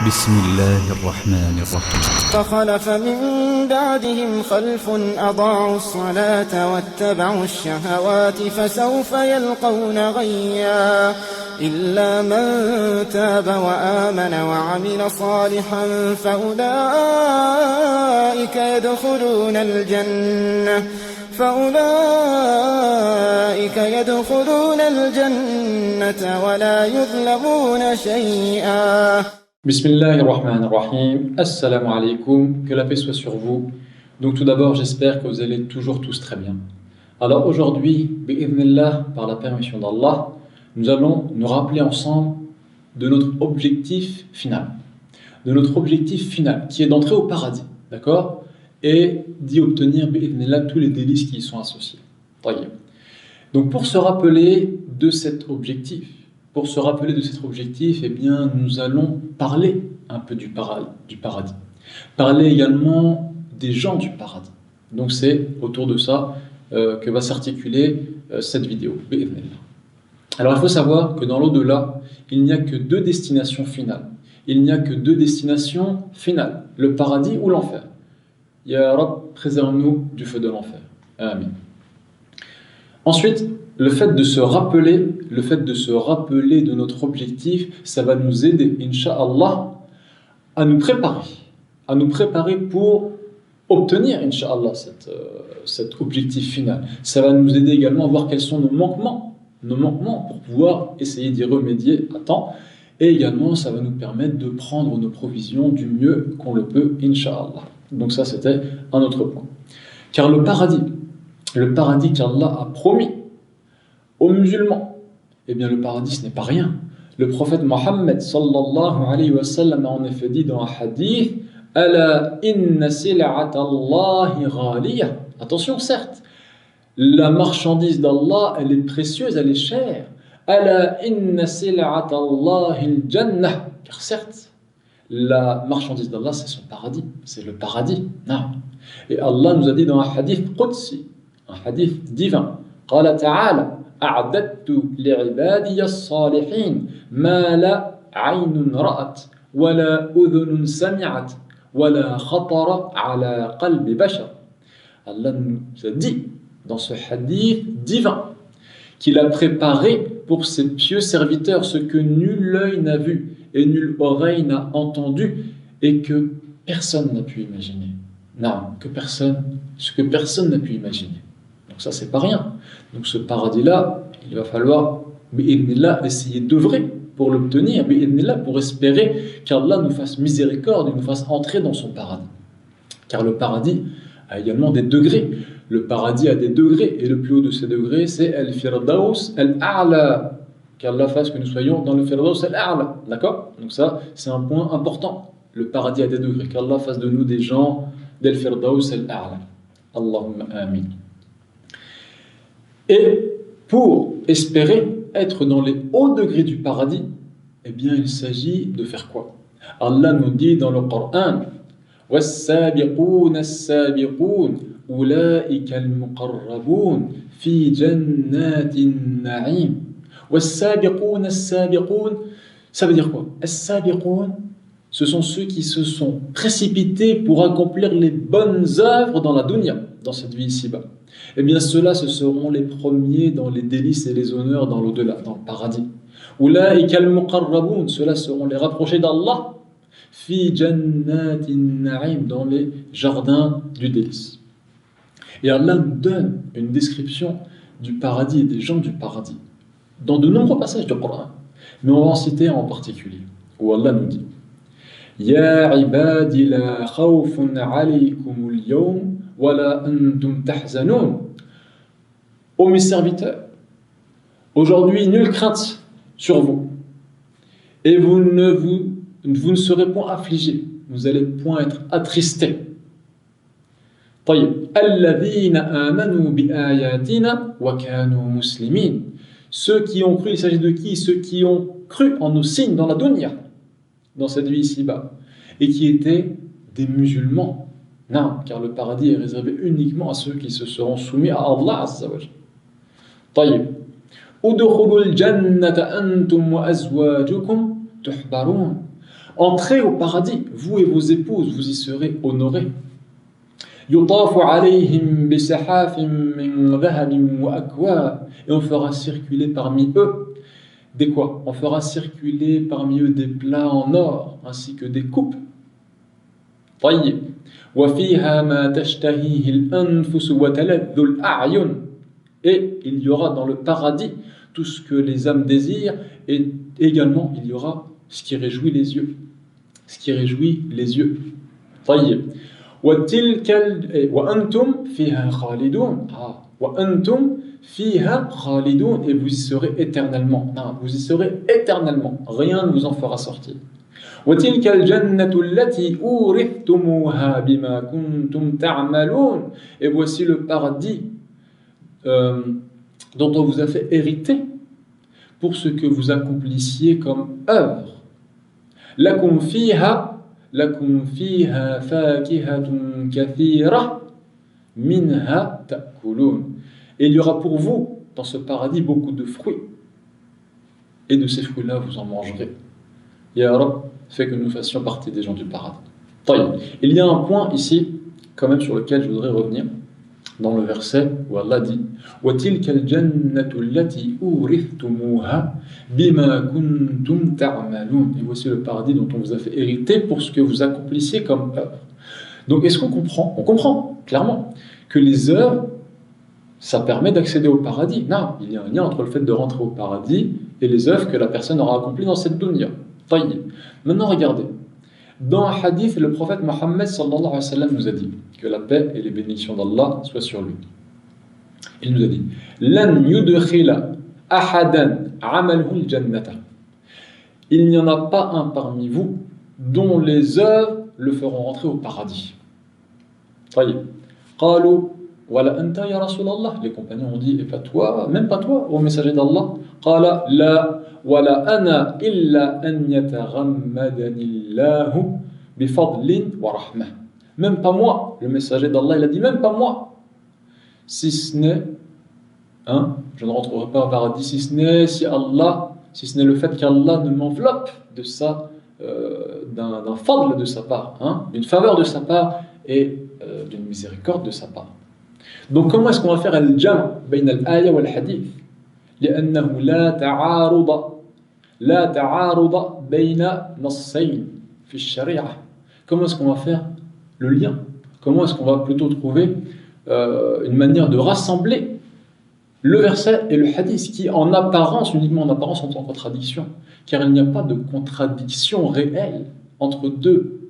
بسم الله الرحمن الرحيم فخلف من بعدهم خلف أضاعوا الصلاة واتبعوا الشهوات فسوف يلقون غيا إلا من تاب وآمن وعمل صالحا فأولئك يدخلون الجنة ولا يظلمون شيئا. Bismillahirrahmanirrahim. Assalamu alaikum. Que la paix soit sur vous. Donc tout d'abord, j'espère que vous allez toujours tous très bien. Alors aujourd'hui, bi'idhnillah, par la permission d'Allah, nous allons nous rappeler ensemble de notre objectif final. De notre objectif final, qui est d'entrer au paradis, d'accord? Et d'y obtenir, bi'idhnillah, tous les délices qui y sont associés. Tayyib. Donc pour se rappeler de cet objectif, eh bien, nous allons parler un peu du paradis. Parler également des gens du paradis. Donc c'est autour de ça que va s'articuler cette vidéo. Alors il faut savoir que dans l'au-delà, il n'y a que deux destinations finales. Le paradis ou l'enfer. Ya Rab, préserve-nous du feu de l'enfer. Amin. Ensuite, le fait de se rappeler de notre objectif, ça va nous aider, Inch'Allah, à nous préparer pour obtenir, Inch'Allah, cet objectif final. Ça va nous aider également à voir quels sont nos manquements pour pouvoir essayer d'y remédier à temps. Et également, ça va nous permettre de prendre nos provisions du mieux qu'on le peut, Inch'Allah. Donc ça, c'était un autre point. Car le paradis qu'Allah a promis aux musulmans, eh bien le paradis ce n'est pas rien. Le prophète Mohammed sallallahu alayhi wa sallam a en effet dit dans un hadith: Ala inna sil'atallahi ghaliya. Attention, certes, la marchandise d'Allah, elle est précieuse, elle est chère. Ala inna sil'atallahi al-jannah. Car certes, la marchandise d'Allah, c'est son paradis, c'est le paradis. Non. Et Allah nous a dit dans un hadith qudsi, un hadith divin, قال تعالى أعددت لعبادي الصالحين ما لا عين رأت ولا أذن سمعت ولا خطر على قلب بشر. Allah nous a dit dans ce hadith divin qu'il a préparé pour ses pieux serviteurs ce que nul œil n'a vu et nulle oreille n'a entendu et que personne n'a pu imaginer. Non, ce que personne n'a pu imaginer. Donc ça, c'est pas rien. Donc ce paradis-là, il va falloir, bi'idhnillah, essayer d'œuvrer pour l'obtenir, bi'idhnillah, pour espérer qu'Allah nous fasse miséricorde et nous fasse entrer dans son paradis. Car le paradis a également des degrés. Le paradis a des degrés, et le plus haut de ces degrés, c'est Al-Firdaus Al-A'la. Qu'Allah fasse que nous soyons dans le Firdaus Al-A'la. D'accord? Donc ça, c'est un point important. Le paradis a des degrés. Qu'Allah fasse de nous des gens d'Al-Firdaus Al-A'la. Allahumma amin. Et pour espérer être dans les hauts degrés du paradis, eh bien il s'agit de faire quoi? Allah nous dit dans le Coran: وَالسَّابِقُونَ السَّابِقُونَ أُولَئِكَ الْمُقَرَّبُونَ فِي جَنَّاتِ النَّعِيمِ. وَالسَّابِقُونَ السَّابِقُونَ, ça veut dire quoi? السَّابِقُونَ, ce sont ceux qui se sont précipités pour accomplir les bonnes œuvres dans la dunya, dans cette vie ici-bas. Eh bien ceux-là, ce seront les premiers dans les délices et les honneurs dans l'au-delà, dans le paradis. Ulaika al-muqarrabun, ceux-là seront les rapprochés d'Allah, fi jannatin na'im, dans les jardins du délice. Et Allah nous donne une description du paradis et des gens du paradis dans de nombreux passages du Coran, mais on va en citer un en particulier, où Allah nous dit: Ya ibadi la khawfun alaykumul yawm wala antum tahzanun. Ô mes serviteurs, aujourd'hui nulle crainte sur vous, et vous ne serez point affligés, vous allez point être attristés. طيب الذين آمنوا بآياتنا وكانوا مسلمين. Ceux qui ont cru, il s'agit de qui? Ceux qui ont cru en nos signes dans la dunya, dans cette vie ici-bas, et qui étaient des musulmans. Non, car le paradis est réservé uniquement à ceux qui se seront soumis à Allah Azza wa Jalla. طيب ادخلوا الجنة أنتم وأزواجكم تحبرون. Entrez au paradis, vous et vos épouses, vous y serez honorés. يطاف عليهم بسحاف من ذهب وأكواب. Et on fera circuler parmi eux des quoi? On fera circuler parmi eux des plats en or ainsi que des coupes. طيب. وفيها ما تشتهيه الأنفس وتلذ الأعين. Et il y aura dans le paradis tout ce que les âmes désirent, et également il y aura ce qui réjouit les yeux. Ce qui réjouit les yeux. طيب. وأنتم فيها خالدون. وأنتم فيها خالدون. Et vous y serez éternellement. Non, vous y serez éternellement. Rien ne vous en fera sortir. وتلك الجنة التي أورثتموها بما كنتم تعملون. Et voici le paradis dont on vous a fait hériter pour ce que vous accomplissiez comme œuvre. لكم فيها فاكهة كثيرة منها تأكلون. Et il y aura pour vous dans ce paradis beaucoup de fruits, et de ces fruits-là vous en mangerez. Ya Rab, fait que nous fassions partie des gens du paradis. Il y a un point ici quand même sur lequel je voudrais revenir, dans le verset où Allah dit وَتِلْكَ الْجَنَّةُ الَّتِي أُورِثْتُمُوهَا بِمَا كُنْتُمْ تَعْمَلُونَ. Et voici le paradis dont on vous a fait hériter pour ce que vous accomplissiez comme œuvre. Donc est-ce qu'on comprend? On comprend clairement que les œuvres, ça permet d'accéder au paradis. Non, il y a un lien entre le fait de rentrer au paradis et les œuvres que la personne aura accomplies dans cette dunya. Maintenant regardez, dans un hadith, le prophète Mohammed sallallahu alayhi wa sallam nous a dit, que la paix et les bénédictions d'Allah soient sur lui. Il nous a dit لَنْ يُدْخِلَ أَحَدًا عَمَلْهُ الْجَنَّةَ. Il n'y en a pas un parmi vous dont les œuvres le feront rentrer au paradis. قالوا ولا أنت يا رسول الله. Les compagnons ont dit, et pas toi, même pas toi, ô messager d'Allah. قال لا ولا أنا إلا أن يتغمدني الله بفضل ورحمة. Même pas moi, le messager d'Allah, il a dit même pas moi, si ce n'est, je ne rentrerai pas au paradis, si ce n'est le fait qu'Allah ne m'enveloppe de ça, d'un fadl de sa part, d'une faveur de sa part et d'une miséricorde de sa part. Donc comment est-ce qu'on va faire al-jam' bayna al-aya wal hadith? لأنه لا تعارض بين نصين في الشريعة. Comment est-ce qu'on va faire le lien? Comment est-ce qu'on va plutôt trouver une manière de rassembler le verset et le hadith qui en apparence, uniquement en apparence, sont en contradiction, car il n'y a pas de contradiction réelle entre deux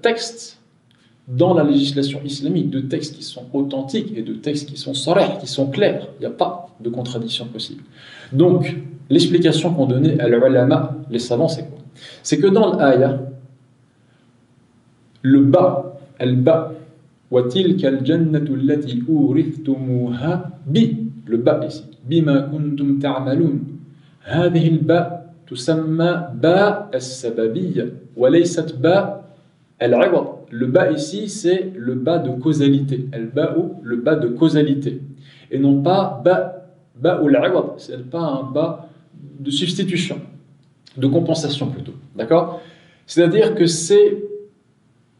textes dans la législation islamique, deux textes qui sont authentiques et deux textes qui sont sarih, qui sont clairs. Il n'y a pas de contradiction possible. Donc, l'explication qu'ont donnée al-ulama, les savants, c'est quoi? C'est que dans l'aya, le ba, al-ba, وَتِلْكَ الْجَنَّةُ الَّتِي أُورِثْتُمُوهَا bi, le ba ici, بِمَا كُنْتُمْ تَعْمَلُونَ. هذه الباء تسمى باء السببية وليست باء العوض. Le ba ici, c'est le ba de causalité. Al-ba'u, le ba de causalité. Et non pas ba'u al-awad. C'est pas un ba de substitution, de compensation plutôt. D'accord? C'est-à-dire que c'est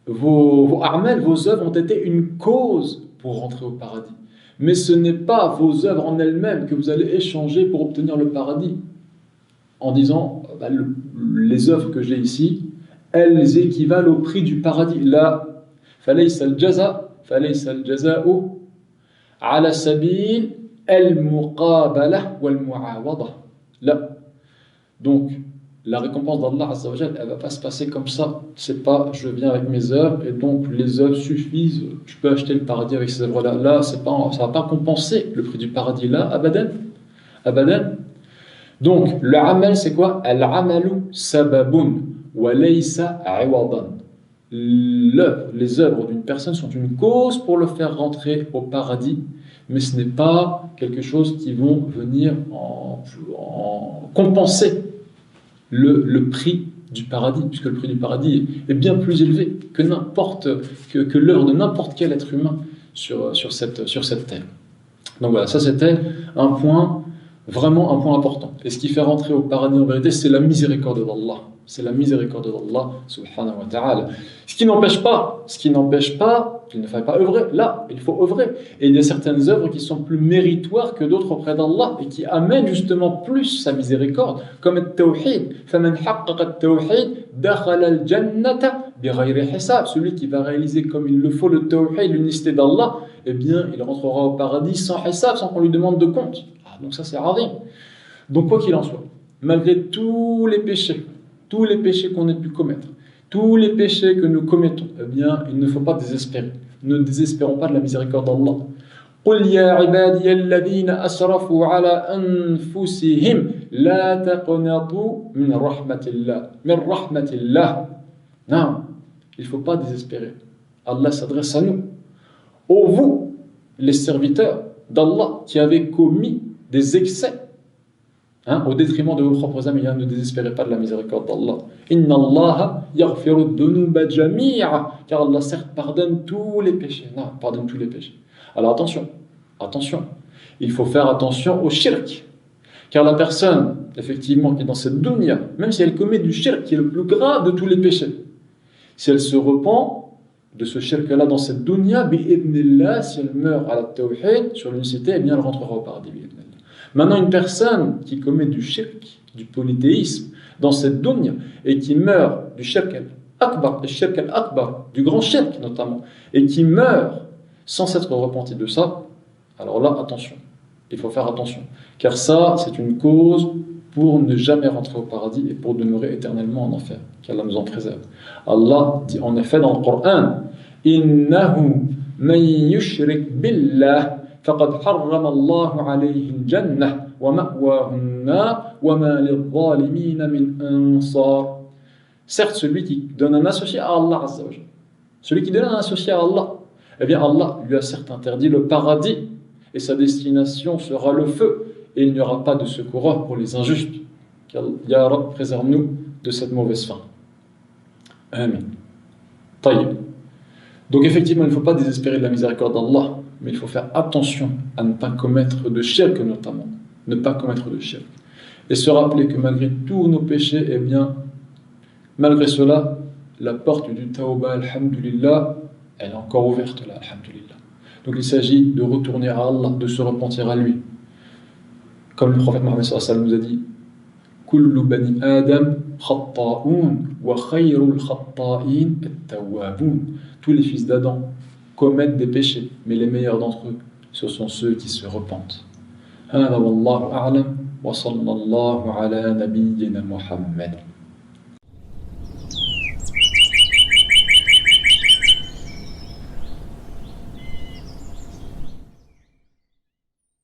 vos a'mal, vos œuvres ont été une cause pour rentrer au paradis. Mais ce n'est pas vos œuvres en elles-mêmes que vous allez échanger pour obtenir le paradis. En disant, les œuvres que j'ai ici, elles équivalent au prix du paradis. Là, فليس الجزاء على سبيل المقابلة والمعاوضة. Là, donc la récompense d'Allah Azza wa Jal, elle va pas se passer comme ça. C'est pas je viens avec mes œuvres et donc les œuvres suffisent. Je peux acheter le paradis avec ces œuvres-là. Là, c'est pas, ça va pas compenser le prix du paradis. Là, abadan. Donc le amal, c'est quoi? Al-amalu sababun. Les œuvres d'une personne sont une cause pour le faire rentrer au paradis, mais ce n'est pas quelque chose qui vont venir en compenser le prix du paradis, puisque le prix du paradis est bien plus élevé que l'œuvre de n'importe quel être humain sur cette terre. Donc voilà, ça c'était un point, vraiment un point important. Et ce qui fait rentrer au paradis en vérité, c'est la miséricorde d'Allah. C'est la miséricorde d'Allah subhanahu wa ta'ala. Ce qui n'empêche pas qu'il ne faille pas œuvrer. Là, il faut œuvrer. Et il y a certaines œuvres qui sont plus méritoires que d'autres auprès d'Allah et qui amènent justement plus sa miséricorde, comme le tawhid. فَمَنْ حَقَّقَ التَّوْحِيد دَخَلَ الْجَنَّةَ بِغَيْرِ حِسَابٍ. Celui qui va réaliser comme il le faut le tawhid, l'unicité d'Allah, eh bien, il rentrera au paradis sans hisab, sans qu'on lui demande de compte. Donc ça, c'est azim. Donc quoi qu'il en soit, malgré tous les péchés qu'on ait pu commettre, tous les péchés que nous commettons, eh bien, il ne faut pas désespérer. Ne désespérons pas de la miséricorde d'Allah. قُلْ يَا عِبَادِيَ الَّذِينَ أَسْرَفُوا عَلَىٰ أَنفُسِهِمْ لَا تَقْنَطُوا مِنْ رَحْمَةِ اللَّهِ. Non, il ne faut pas désespérer. Allah s'adresse à nous. Ô vous, les serviteurs d'Allah qui avez commis des excès, au détriment de vos propres âmes, ne désespérez pas de la miséricorde d'Allah. Inna Allah yaghfiru dhunuba jami'a, car Allah certes pardonne tous les péchés. Non, pardonne tous les péchés. Alors attention, il faut faire attention au shirk, car la personne, effectivement, qui est dans cette dunya, même si elle commet du shirk, qui est le plus grave de tous les péchés, si elle se repent de ce shirk-là dans cette dunya, bi'idnillah, si elle meurt à la tawhid, sur l'unicité, eh bien elle rentrera au paradis. Maintenant, une personne qui commet du shirk, du polythéisme, dans cette dunya, et qui meurt du shirk al-akbar, du grand shirk notamment, et qui meurt sans s'être repenti de ça, alors là, attention, il faut faire attention, car ça, c'est une cause pour ne jamais rentrer au paradis et pour demeurer éternellement en enfer, qu'Allah nous en préserve. Allah dit en effet dans le Coran, « Innahu man yushrik billah » فقد حرم الله عليه الجنة ومأواه النار وما للظالمين من أنصار. Certes, celui qui donne un associé à Allah Azza wa Jalla, celui qui donne un associé à Allah, eh bien Allah lui a certes interdit le paradis et sa destination sera le feu et il n'y aura pas de secoureur pour les injustes. Ya Rab, préserve-nous de cette mauvaise fin. Amen. Taïb. Donc effectivement, il ne faut pas désespérer de la miséricorde d'Allah, mais il faut faire attention à ne pas commettre de shirk notamment, ne pas commettre de shirk. Et se rappeler que malgré tous nos péchés, eh bien, malgré cela, la porte du tawbah, alhamdulillah, elle est encore ouverte là, alhamdulillah. Donc il s'agit de retourner à Allah, de se repentir à lui. Comme le prophète Mohammed sallallahu alayhi wa sallam nous a dit, Kullu bani Adam khatta'un wa khayrul khatta'in at-tawwabun. Tous les fils d'Adam commettent des péchés, mais les meilleurs d'entre eux, ce sont ceux qui se repentent. هذا والله أعلم وصلى الله على نبينا محمد.